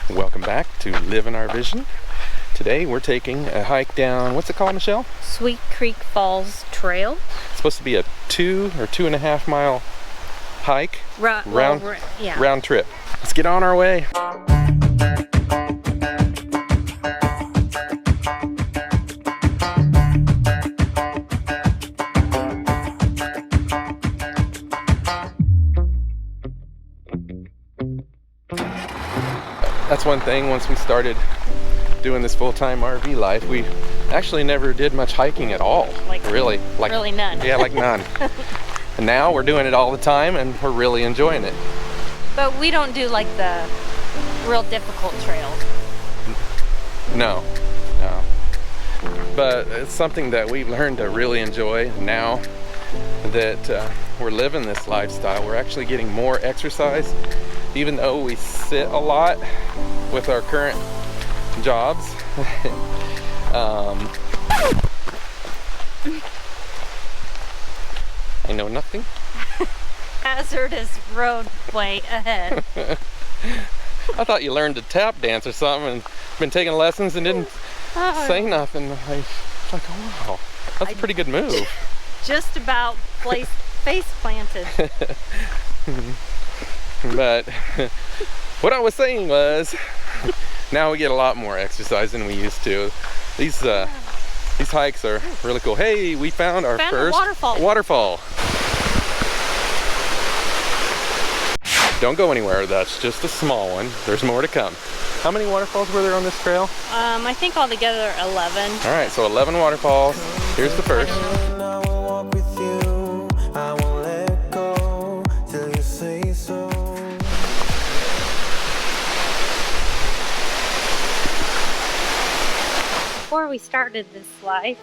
Welcome back to LivinRVision. Today we're taking a hike down, what's it called, Michelle? Sweet Creek Falls Trail. It's supposed to be a 2 or 2.5 mile hike, round trip. Let's get on our way. That's one thing, once we started doing this full-time RV life, we actually never did much hiking at all. Really none. Yeah, like none. And now we're doing it all the time and we're really enjoying it. But we don't do like the real difficult trails. No. But it's something that we've learned to really enjoy now that we're living this lifestyle. We're actually getting more exercise, even though we sit a lot with our current jobs. I know nothing. Hazardous roadway ahead. I thought you learned to tap dance or something and been taking lessons and didn't say nothing. Like, oh wow, that's a pretty good move. Just about face planted. But what I was saying was, now we get a lot more exercise than we used to. These hikes are really cool. Hey, we found our first waterfall. Don't go anywhere, that's just a small one. There's more to come. How many waterfalls were there on this trail? I think altogether 11. All right, so 11 waterfalls. Here's the first. Before we started this life,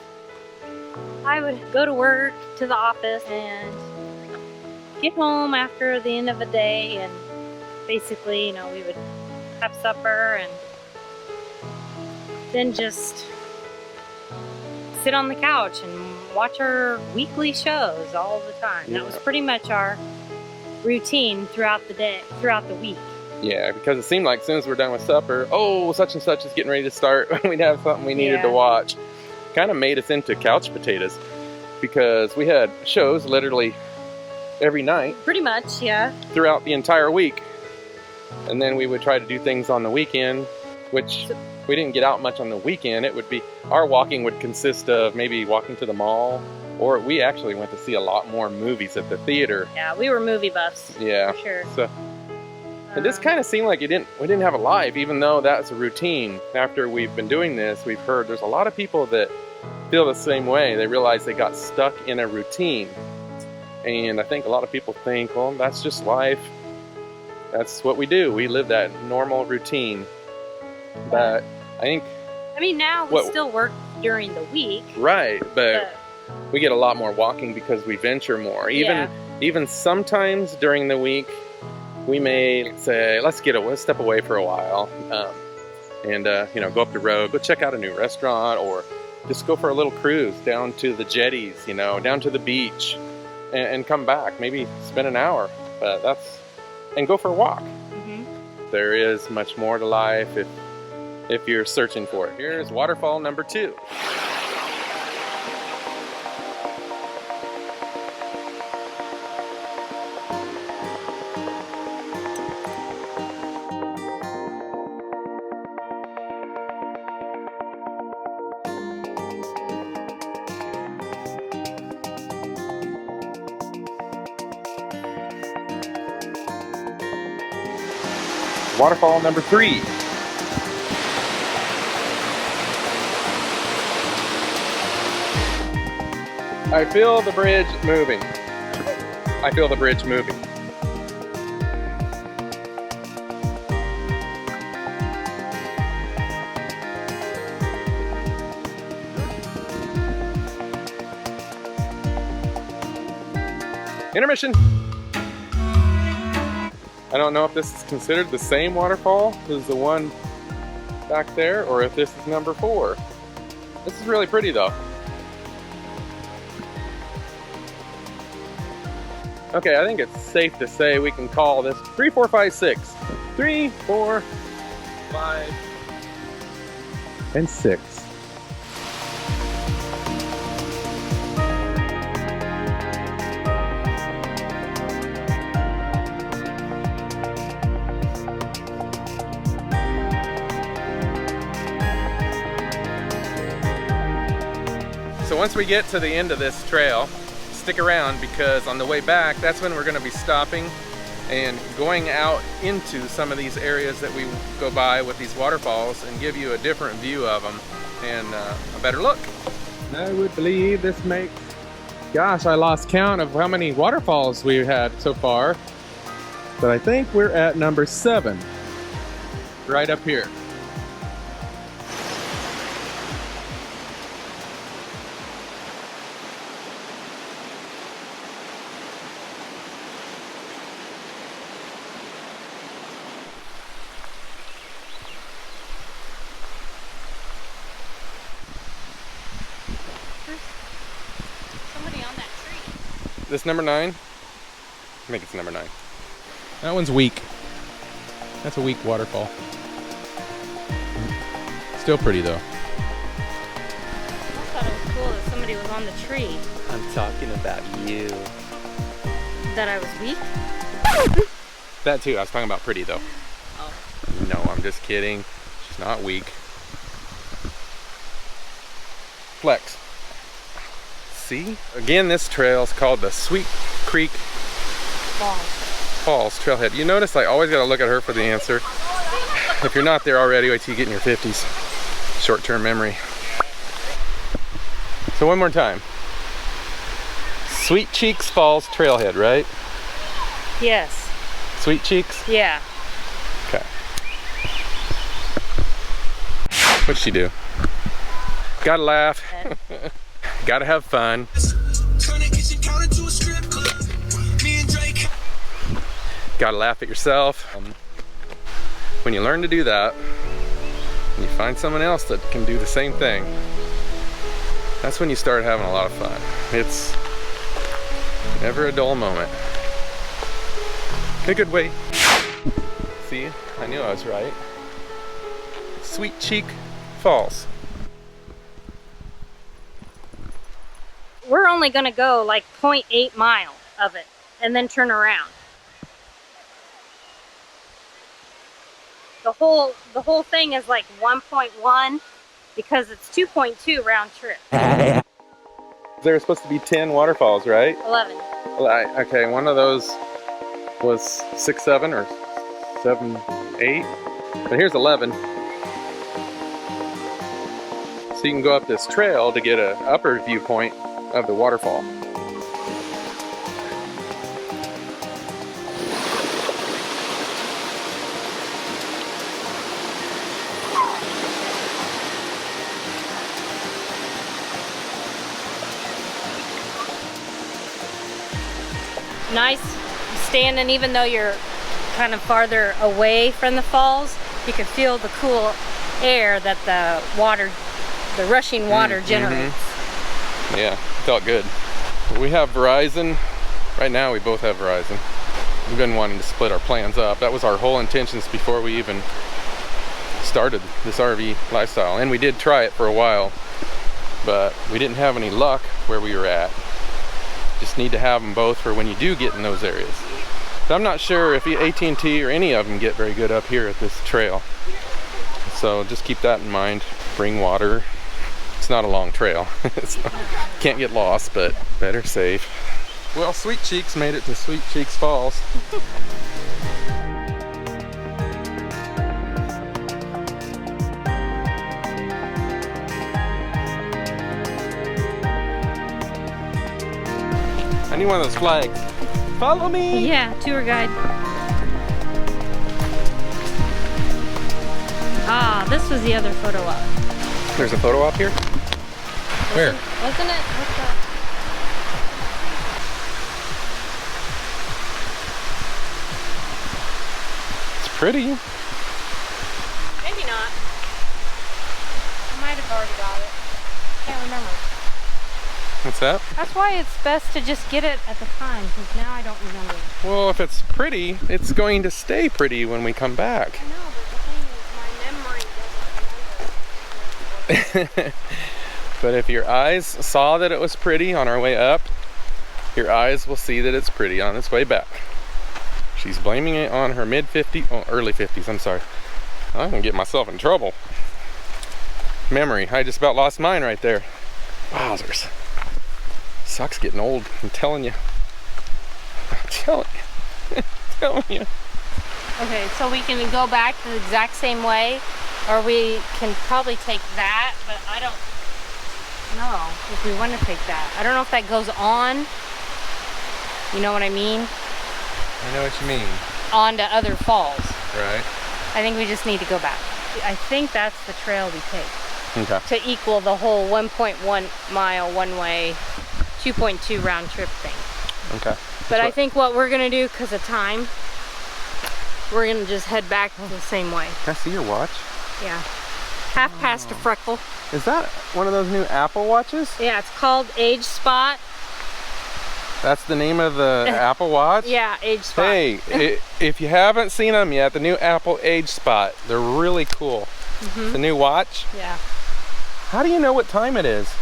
I would go to work, to the office, and get home after the end of the day, and basically, we would have supper and then just sit on the couch and watch our weekly shows all the time. That was pretty much our routine throughout the day, throughout the week. Yeah, because it seemed like as soon as we're done with supper, oh, such and such is getting ready to start. We'd have something we needed to watch. Kind of made us into couch potatoes because we had shows literally every night. Pretty much, yeah. Throughout the entire week. And then we would try to do things on the weekend, which we didn't get out much on the weekend. It would be, our walking would consist of maybe walking to the mall, or we actually went to see a lot more movies at the theater. Yeah, we were movie buffs. Yeah, for sure. So, it just kind of seemed like we didn't have a life, even though that's a routine. After we've been doing this, we've heard there's a lot of people that feel the same way. They realize they got stuck in a routine. And I think a lot of people think, well, that's just life. That's what we do. We live that normal routine. But I mean, now we still work during the week. Right, but we get a lot more walking because we venture more. Even sometimes during the week, we may say, let's step away for a while, and go up the road, go check out a new restaurant, or just go for a little cruise down to the jetties, down to the beach, and come back. Maybe spend an hour, and go for a walk. Mm-hmm. There is much more to life if you're searching for it. Here's waterfall number 2. Waterfall number 3. I feel the bridge moving. I feel the bridge moving. Intermission. I don't know if this is considered the same waterfall as the one back there, or if this is number 4. This is really pretty though. Okay, I think it's safe to say we can call this 3, 4, 5, 6. 3, 4, 5, and 6. So once we get to the end of this trail, stick around, because on the way back, that's when we're going to be stopping and going out into some of these areas that we go by with these waterfalls and give you a different view of them and a better look. I would believe this makes, gosh, I lost count of how many waterfalls we've had so far, but I think we're at number 7, right up here. This number 9? I think it's number 9. That one's weak. That's a weak waterfall. Still pretty though. I thought it was cool that somebody was on the tree. I'm talking about you. That I was weak? That too, I was talking about pretty though. Oh. No, I'm just kidding. She's not weak. Flex. See? Again, this trail is called the Sweet Creek Falls Trailhead. You notice I always gotta look at her for the answer. If you're not there already, wait till you get in your 50s. Short-term memory. So one more time. Sweet Cheeks Falls Trailhead, right? Yes. Sweet Cheeks? Yeah. Okay. What'd she do? Gotta laugh. Gotta have fun. Gotta laugh at yourself. When you learn to do that, and you find someone else that can do the same thing, that's when you start having a lot of fun. It's never a dull moment. In a good way. See, I knew I was right. Sweet Cheek Falls. We're only gonna go like 0.8 mile of it and then turn around. The whole thing is like 1.1 because it's 2.2 round trip. There were supposed to be 10 waterfalls, right? 11. Okay, one of those was 6, 7 or 7, 8. But here's 11. So you can go up this trail to get an upper viewpoint of the waterfall. Nice standing, even though you're kind of farther away from the falls, you can feel the cool air that the rushing water generates. Yeah, felt good. We have Verizon. Right now we both have Verizon. We've been wanting to split our plans up. That was our whole intentions before we even started this RV lifestyle. And we did try it for a while, but we didn't have any luck where we were at. Just need to have them both for when you do get in those areas. So I'm not sure if AT&T or any of them get very good up here at this trail. So just keep that in mind. Bring water. It's not a long trail. Can't get lost, but better safe. Well, Sweet Cheeks made it to Sweet Cheeks Falls. I need one of those flags. Follow me! Yeah, tour guide. Ah, this was the other photo op. There's a photo op here? Where? Wasn't it? What's that? It's pretty. Maybe not. I might have already got it. Can't remember. What's that? That's why it's best to just get it at the time, because now I don't remember. Well, if it's pretty, it's going to stay pretty when we come back. I know, but the thing is, my But if your eyes saw that it was pretty on our way up, your eyes will see that it's pretty on its way back. She's blaming it on her early 50s, I'm sorry. I'm gonna get myself in trouble. Memory, I just about lost mine right there. Wowzers. Sucks getting old, I'm telling you. I'm telling you. Telling you. Okay, so we can go back the exact same way, or we can probably take that, but I don't know if we want to take that. I don't know if that goes on. You know what I mean? I know what you mean. On to other falls. Right. I think we just need to go back. I think that's the trail we take. Okay. To equal the whole 1.1 mile one way, 2.2 round trip thing. Okay. But I think what we're gonna do, because of time, we're gonna just head back the same way. Can I see your watch? Yeah. Half past a freckle. Is that one of those new Apple Watches? Yeah, it's called Age Spot. That's the name of the Apple Watch? Yeah, Age Spot. Hey, if you haven't seen them yet, the new Apple Age Spot, they're really cool. The new watch? Yeah. How do you know what time it is?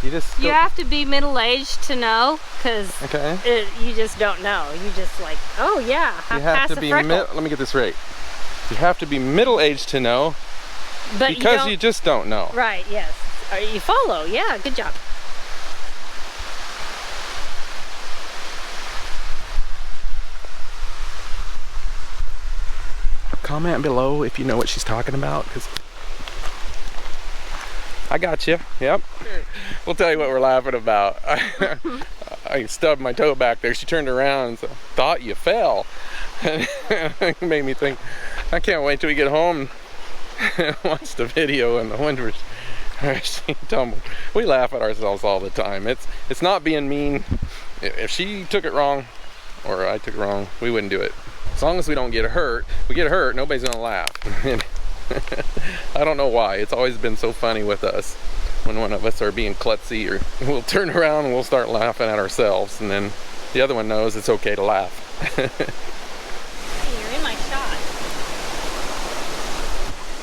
You have to be middle-aged to know, because okay. You just don't know. You just like, oh yeah, half past a freckle. Let me get this right. You have to be middle-aged to know, but because you just don't know. Right, yes. You follow, yeah, good job. Comment below if you know what she's talking about, because I got you. Yep. We'll tell you what we're laughing about. I stubbed my toe back there. She turned around and said, "Thought you fell." And it made me think, I can't wait till we get home and watch the video and the one where she tumbled. We laugh at ourselves all the time. It's not being mean. If she took it wrong or I took it wrong, we wouldn't do it. As long as we don't get hurt. If we get hurt, nobody's gonna laugh. I don't know why. It's always been so funny with us when one of us are being klutzy, or we'll turn around and we'll start laughing at ourselves, and then the other one knows it's okay to laugh. Hey, you're in my shot.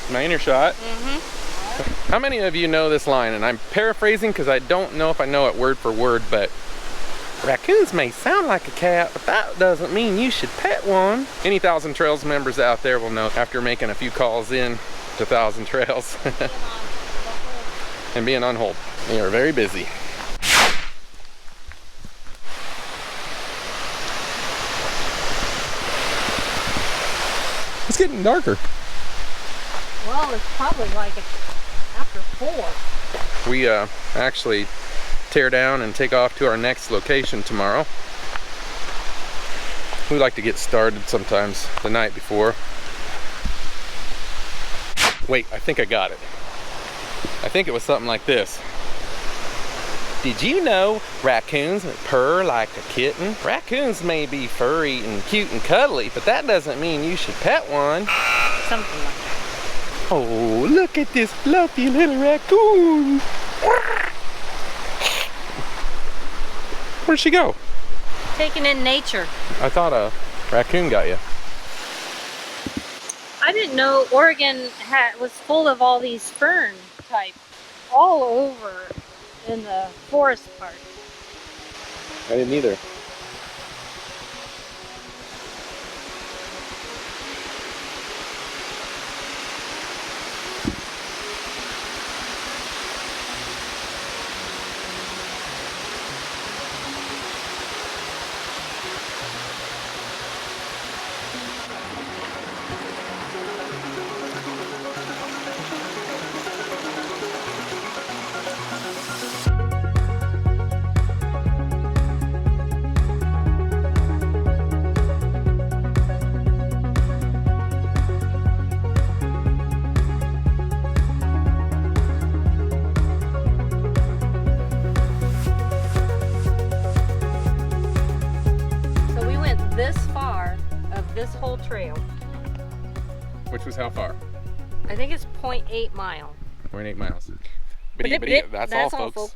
Am I in your shot? Mm-hmm. How many of you know this line? And I'm paraphrasing because I don't know if I know it word for word, but raccoons may sound like a cat, but that doesn't mean you should pet one. Any Thousand Trails members out there will know after making a few calls in to Thousand Trails and being on hold. They are very busy. It's getting darker. Well, it's probably like after 4. We actually tear down and take off to our next location tomorrow. We like to get started sometimes the night before. Wait, I think I got it. I think it was something like this. Did you know raccoons purr like a kitten? Raccoons may be furry and cute and cuddly, but that doesn't mean you should pet one. Something like that. Oh, look at this fluffy little raccoon. Where'd she go? Taken in nature. I thought a raccoon got you. I didn't know Oregon was full of all these fern types all over in the forest part. I didn't either. This whole trail. Which was how far? I think it's 0.8 mile. 0.8 miles. But That's all, folks.